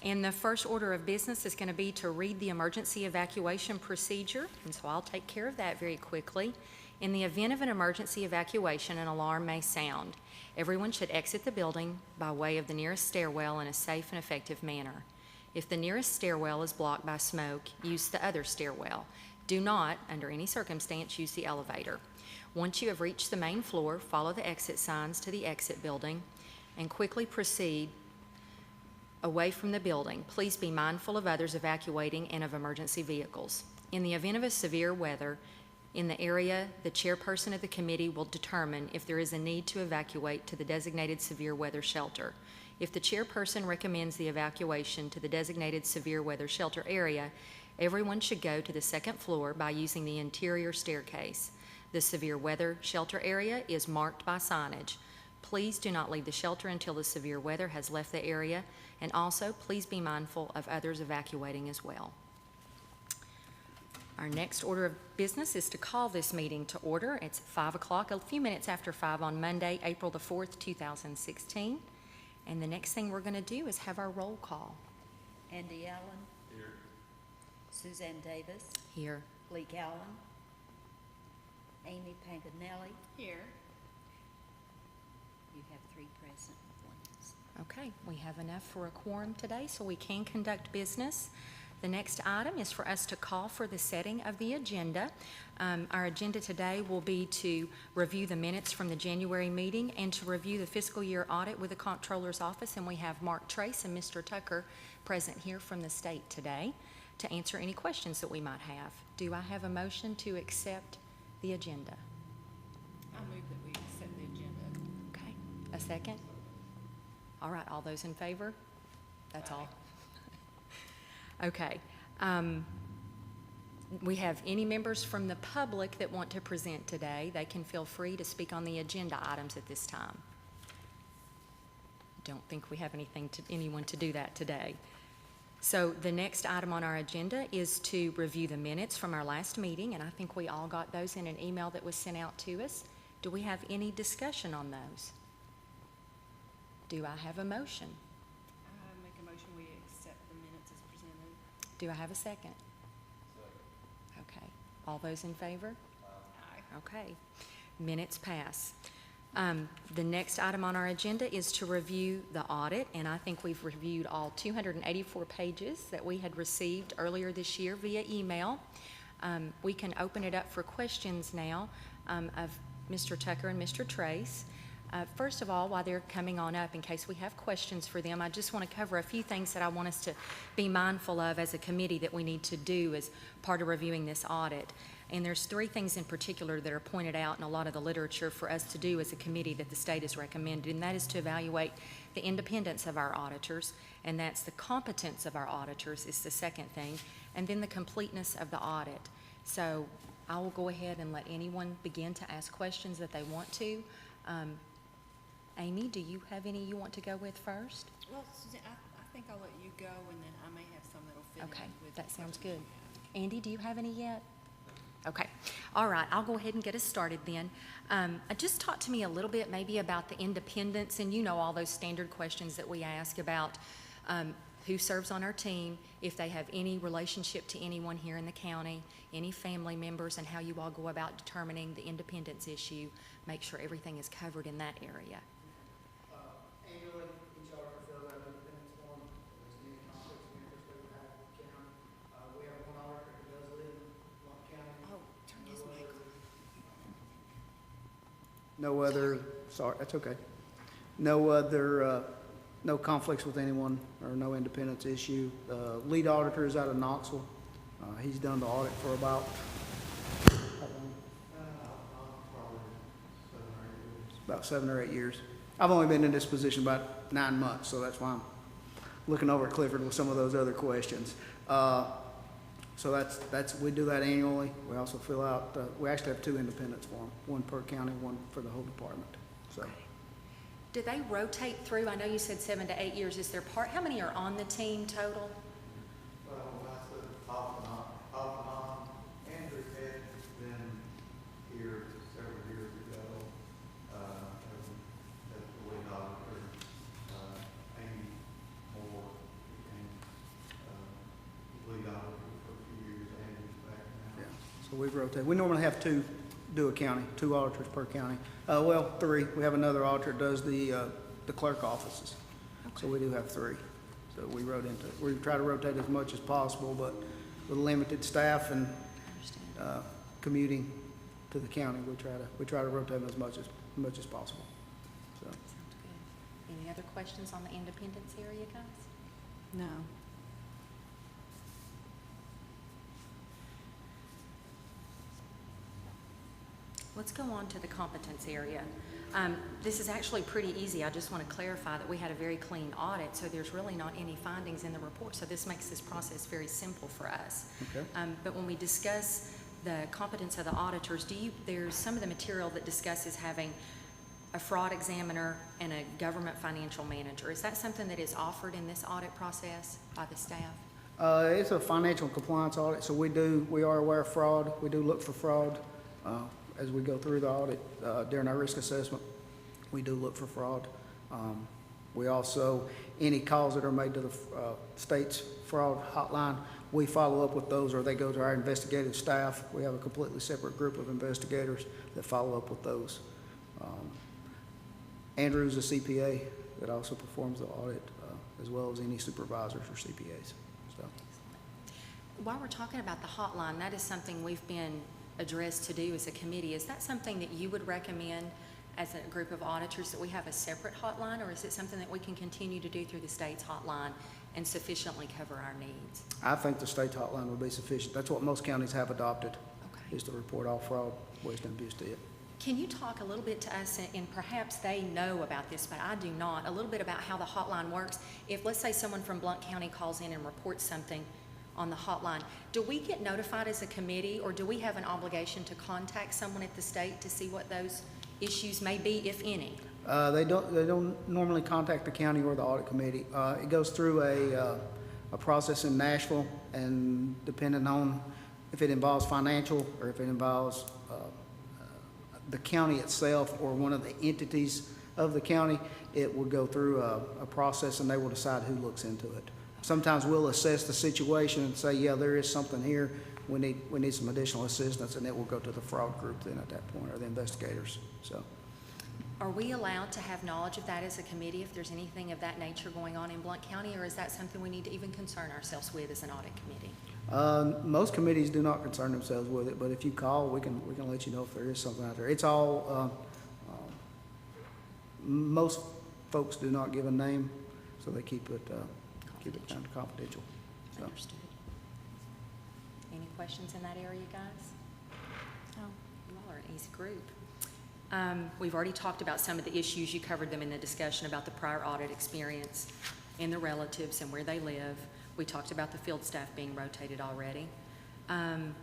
And the first order of business is going to be to read the emergency evacuation procedure, and so I'll take care of that very quickly. In the event of an emergency evacuation, an alarm may sound. Everyone should exit the building by way of the nearest stairwell in a safe and effective manner. If the nearest stairwell is blocked by smoke, use the other stairwell. Do not, under any circumstance, use the elevator. Once you have reached the main floor, follow the exit signs to the exit building and quickly proceed away from the building. Please be mindful of others evacuating and of emergency vehicles. In the event of a severe weather in the area, the chairperson of the committee will determine if there is a need to evacuate to the designated severe weather shelter. If the chairperson recommends the evacuation to the designated severe weather shelter area, everyone should go to the second floor by using the interior staircase. The severe weather shelter area is marked by signage. Please do not leave the shelter until the severe weather has left the area, and also please be mindful of others evacuating as well. Our next order of business is to call this meeting to order. It's 5 o'clock, a few minutes after 5 on Monday, April the 4th, 2016. And the next thing we're going to do is have our roll call. Andy Allen. Here. Suzanne Davis. Here. Lee Allen. Amy Panganelli. Here. You have 3 present, 1 absent. Okay, we have enough for a quorum today, so we can conduct business. The next item is for us to call for the setting of the agenda. Our agenda today will be to review the minutes from the January meeting and to review the fiscal year audit with the Comptroller's Office, and we have Mark Trace and Mr. Tucker present here from the state today to answer any questions that we might have. Do I have a motion to accept the agenda? I move that we accept the agenda. Okay, a second? All right, all those in favor? That's all. Okay. We have any members from the public that want to present today. They can feel free to speak on the agenda items at this time. Don't think we have anyone to do that today. So the next item on our agenda is to review the minutes from our last meeting, and I think we all got those in an email that was sent out to us. Do we have any discussion on those? Do I have a motion? I make a motion we accept the minutes as presented. Do I have a second? Okay. All those in favor? Aye. Okay. Minutes pass. The next item on our agenda is to review the audit, and I think we've reviewed all 284 pages that we had received earlier this year via email. We can open it up for questions now of Mr. Tucker and Mr. Trace. First of all, while they're coming on up, in case we have questions for them, I just want to cover a few things that I want us to be mindful of as a committee that we need to do as part of reviewing this audit. And there's 3 things in particular that are pointed out in a lot of the literature for us to do as a committee that the state has recommended, and that is to evaluate the independence of our auditors, and that's the competence of our auditors is the second thing, and then the completeness of the audit. So I will go ahead and let anyone begin to ask questions that they want to. Amy, do you have any you want to go with first? Well, Suzanne, I think I'll let you go, and then I may have some that'll fit Okay, in with. that sounds questions good. you have. Andy, do you have any yet? Okay. All right, I'll go ahead and get us started then. Just talk to me a little bit maybe about the independence, and you know all those standard questions that we ask about who serves on our team, if they have any relationship to anyone here in the county, any family members, and how you all go about determining the independence issue. Make sure everything is covered in that area. Annually, each auditor fills out an independence form. If there's any conflicts of interest that we have with the county. We have one auditor who does live in Blount County. Oh, turn his mic on. No other, sorry, that's okay. No other, no conflicts with anyone or no independence issue. Lead auditor is out of Knoxville. He's done the audit for about, how long? About 7 or 8 years. I've only been in this position about 9 months, so that's why I'm looking over at Clifford with some of those other questions. So that's we do that annually. We also fill out, we actually have 2 independence forms, one per county, one for the whole department. So. Okay. Do they rotate through? I know you said 7 to 8 years. Is there how many are on the team total? Well, that's off and on. Andrew had been here several years ago, as the lead auditor. Amy Moore became So we've rotated. We normally have two do a county, 2 auditors per county. Well, 3. We have another auditor that does the clerk offices. So we do have 3. So we try to rotate as much as possible, but with limited staff and Understand. commuting to the county, we try to rotate them as much as possible. So. Sounds good. Any other questions on the independence area, guys? No. Let's go on to the competence area. This is actually pretty easy. I just want to clarify that we had a very clean audit, so there's really not any findings in the report. So this makes this process very simple for us. Okay. But when we discuss the competence of the auditors, there's some of the material that discusses having a fraud examiner and a government financial manager. Is that something that is offered in this audit process by the staff? It's a financial compliance audit, so we are aware of fraud. We do look for fraud as we go through the audit. During our risk assessment, we do look for fraud. We also, any calls that are made to the state's fraud hotline, we follow up with those, or they go to our investigative staff. We have a completely separate group of investigators that follow up with those. Andrew's a CPA that also performs the audit, as well as any supervisors or CPAs. So. While we're talking about the hotline, that is something we've been addressed to do as a committee. Is that something that you would recommend as a group of auditors, that we have a separate hotline, or is it something that we can continue to do through the state's hotline and sufficiently cover our needs? I think the state hotline would be sufficient. That's what most counties have adopted, Okay. is to report all fraud, waste, and abuse to it. Can you talk a little bit to us, and perhaps they know about this, but I do not, a little bit about how the hotline works? If, let's say, someone from Blount County calls in and reports something on the hotline, do we get notified as a committee, or do we have an obligation to contact someone at the state to see what those issues may be, if any? They don't normally contact the county or the audit committee. It goes through a process in Nashville, and depending on if it involves financial or if it involves the county itself or one of the entities of the county, it will go through a process, and they will decide who looks into it. Sometimes we'll assess the situation and say, yeah, there is something here. We need some additional assistance, and it will go to the fraud group then at that point, or the investigators. So. Are we allowed to have knowledge of that as a committee if there's anything of that nature going on in Blount County, or is that something we need to even concern ourselves with as an audit committee? Most committees do not concern themselves with it, but if you call, we can let you know if there is something out there. It's all, most folks do not give a name, so they keep it kind of confidential. So. Understood. Any questions in that area, guys? No. You all are an easy group. We've already talked about some of the issues. You covered them in the discussion about the prior audit experience and the relatives and where they live. We talked about the field staff being rotated already. And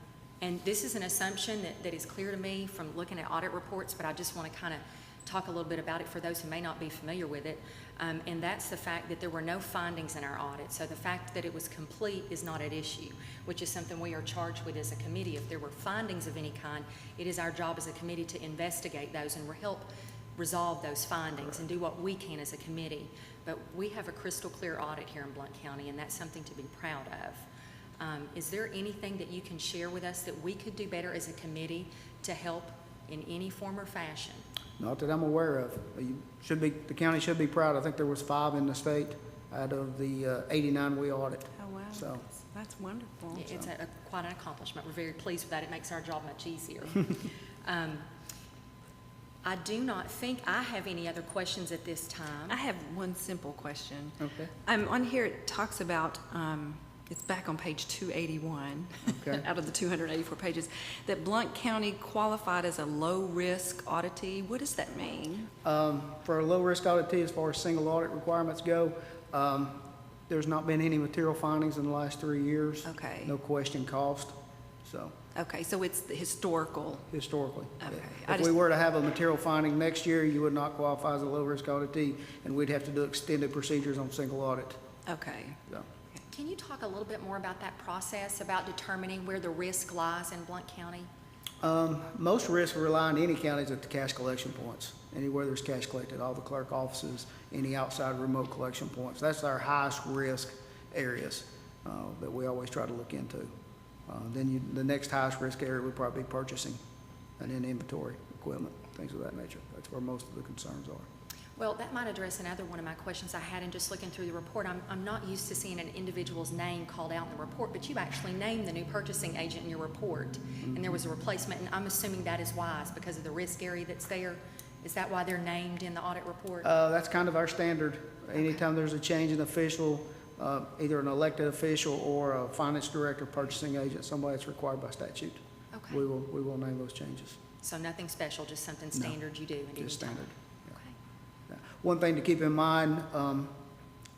this is an assumption that is clear to me from looking at audit reports, but I just want to kind of talk a little bit about it for those who may not be familiar with it. And that's the fact that there were no findings in our audit. So the fact that it was complete is not at issue, which is something we are charged with as a committee. If there were findings of any kind, it is our job as a committee to investigate those and help resolve those findings and do what we can as a committee. But we have a crystal clear audit here in Blount County, and that's something to be proud of. Is there anything that you can share with us that we could do better as a committee to help in any form or fashion? Not that I'm aware of. The county should be proud. I think there was 5 in the state out of the 89 we audit. Oh, wow. So. That's wonderful. It's quite an accomplishment. We're very pleased with that. It makes our job much easier. I do not think I have any other questions at this time. I have one simple question. Okay. On here, it talks about, it's back on page 281, Okay. out of the 284 pages, that Blount County qualified as a low-risk auditee. What does that mean? For a low-risk auditee, as far as single audit requirements go, there's not been any material findings in the last 3 years. Okay. No question cost, so. Okay, so it's the historical. Historically. Okay. Yeah. If we were to have a material finding next year, you would not qualify as a low-risk auditee, and we'd have to do extended procedures on single audit. Okay. So. Can you talk a little bit more about that process, about determining where the risk lies in Blount County? Most risks rely on any counties at the cash collection points. Anywhere there's cash collected, all the clerk offices, any outside remote collection points. That's our highest risk areas that we always try to look into. The next highest risk area would probably be purchasing and then inventory, equipment, things of that nature. That's where most of the concerns are. Well, that might address another one of my questions I had in just looking through the report. I'm not used to seeing an individual's name called out in the report, but you actually named the new purchasing agent in your report, and there was a replacement, and I'm assuming that is wise because of the risk area that's there. Is that why they're named in the audit report? That's kind of our standard. Anytime there's a change in official, either an elected official or a finance director, purchasing agent, somebody that's required by statute, Okay. we will name those changes. So nothing special, just something No, standard you do at any time? Just standard. Yeah. Okay. Yeah. One thing to keep in mind,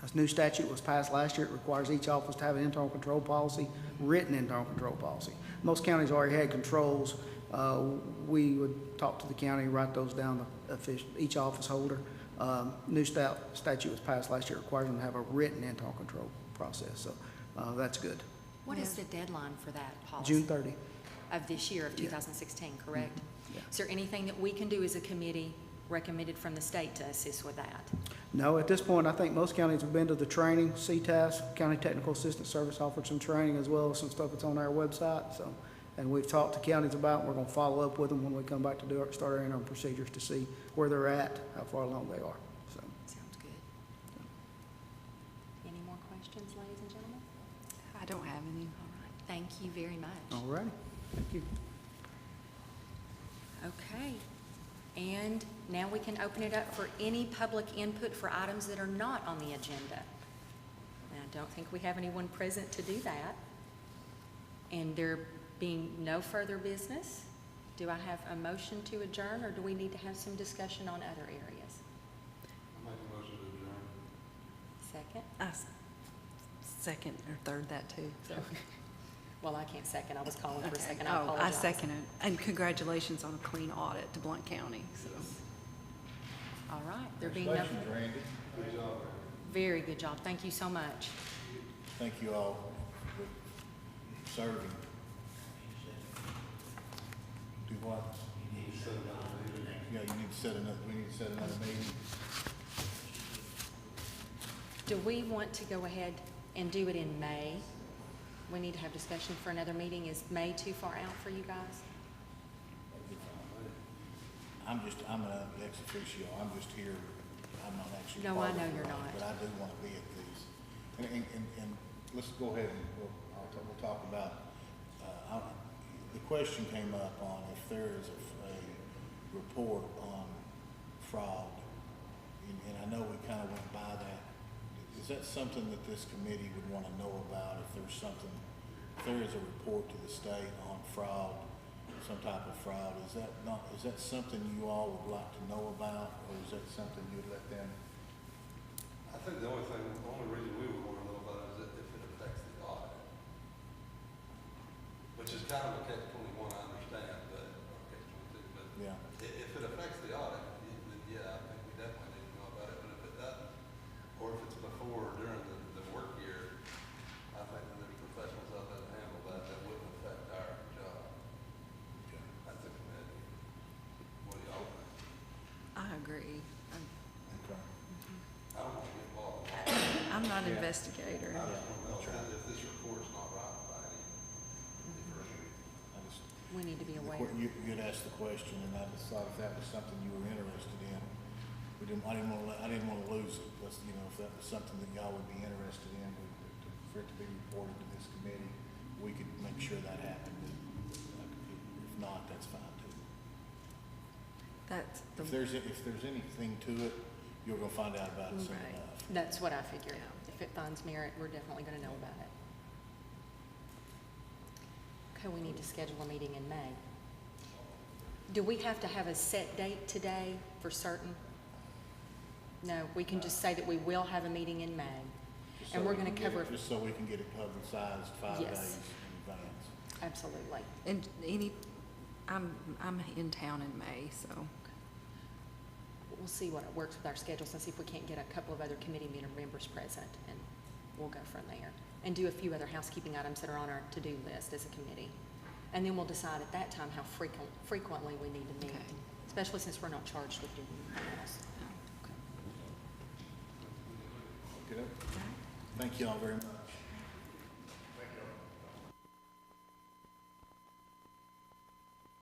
this new statute was passed last year. It requires each office to have an internal control policy, written internal control policy. Most counties already had controls. We would talk to the county, write those down to each office holder. New statute was passed last year. It requires them to have a written internal control process, so that's good. What is the deadline for that policy? June 30. Of this year, of Yeah. 2016, correct? Yeah. Is there anything that we can do as a committee recommended from the state to assist with that? No, at this point, I think most counties have been to the training. CTAS, County Technical Assistance Service, offered some training as well as some stuff that's on our website. So, and we've talked to counties about, we're going to follow up with them when we come back to start our interim procedures to see where they're at, how far along they are. So, Sounds good. Any more questions, ladies and gentlemen? I don't have any. All right, thank you very much. all righty, thank you. Okay, and now we can open it up for any public input for items that are not on the agenda. And I don't think we have anyone present to do that. And there being no further business, do I have a motion to adjourn, or do we need to have some discussion on other areas? I make a motion to adjourn. Second? I second or third that too. So. Well, I can't second, I was calling for a Okay. second, I Oh, apologize. I second it. And congratulations on a clean audit to Blount County. So. All right, there being no, Congratulations, Randy. Good job. very good job, thank you so much. Thank you all for serving. Do what? Yeah, you need to set another, we need to set another meeting. Do we want to go ahead and do it in May? We need to have discussion for another meeting. Is May too far out for you guys? I'm an ex officio, I'm just here, I'm not actually. No, part I know of it, you're not. But I do want to be at these. And let's go ahead and we'll talk about, the question came up on if there is a report on fraud, and I know we kind of went by that. Is that something that this committee would want to know about, if there's something, if there is a report to the state on fraud, some type of fraud, is that something you all would like to know about, or is that something you'd let them? I think the only reason we would want to know about it is if it affects the audit. Which is kind of a catch-21, I understand, but, or catch-22, but Yeah. if it affects the audit, then yeah, I think we definitely need to know about it, but if it doesn't, or if it's before or during the work year, I think that there's professionals out there to handle that wouldn't affect our job. That's a committee. What do y'all think? I agree. Okay. I don't want to get involved. I'm not an Yeah. investigator. I just want to know That's right. if this report's not right by any degree. I just, We need to be aware. you'd asked the question, and I just thought if that was something you were interested in, I didn't want to lose it. If that was something that y'all would be interested in, for it to be reported to this committee, we could make sure that happened. If not, that's fine too. That's the. If there's anything to it, you're gonna find out about it soon Right. enough. That's what I figured. Yeah. If it finds merit, we're definitely going to know about it. Okay, we need to schedule a meeting in May. Do we have to have a set date today for certain? No, we can just say that we will have a meeting in May. Just And so we're we gonna can get it- cover- Just so we can get it publicized 5 Yes. days in advance. Absolutely. And I'm in town in May, so. We'll see what works with our schedules and see if we can't get a couple of other committee members present, and we'll go from there. And do a few other housekeeping items that are on our to-do list as a committee. And then we'll decide at that time how frequently we need to meet, Okay. especially since we're not charged with doing anything else. Okay. Thank you all very much.